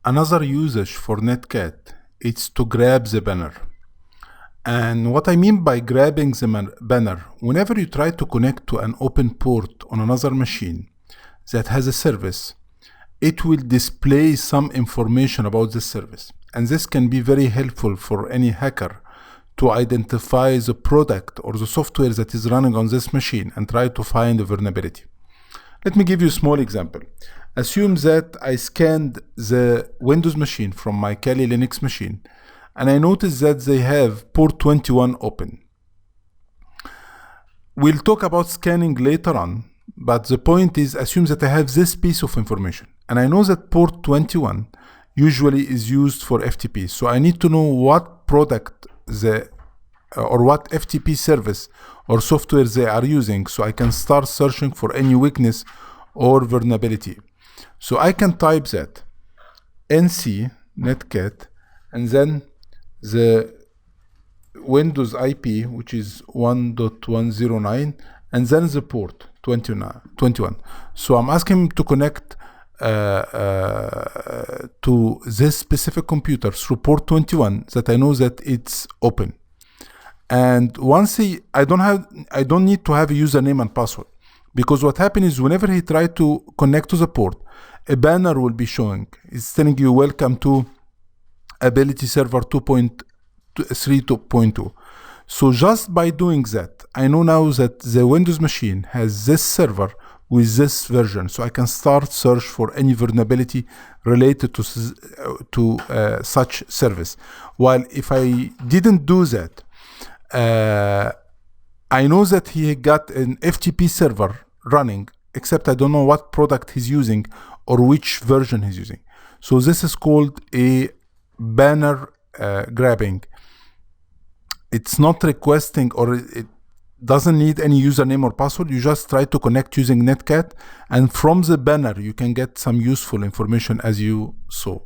Another usage for Netcat is to grab the banner. And what I mean by grabbing the banner, whenever you try to connect to an open port on another machine that has a service, it will display some information about the service. And this can be very helpful for any hacker to identify the product or the software that is running on this machine and try to find a vulnerability. Let me give you a small example. Assume that I scanned the Windows machine from my Kali Linux machine, and I noticed that they have port 21 open. We'll talk about scanning later on, but the point is, assume that I have this piece of information, and I know that port 21 usually is used for FTP. So I need to know what product or what FTP service or software they are using, so I can start searching for any weakness or vulnerability. So I can type that nc netcat and then the Windows IP, which is 1.109, and then the port 21. So I'm asking him to connect to this specific computer through port 21 that I know that it's open. And once I don't need to have a username and password, because what happens is whenever he tries to connect to the port, a banner will be showing. It's telling you welcome to Ability Server 2.3.2. So just by doing that, I know now that the Windows machine has this server with this version, so I can start search for any vulnerability related to such service. While if I didn't do that, I know that he got an FTP server running, except I don't know what product he's using or which version he's using. So this is called a banner grabbing. It's not requesting, or it doesn't need any username or password. You just try to connect using Netcat, and from the banner you can get some useful information as you saw.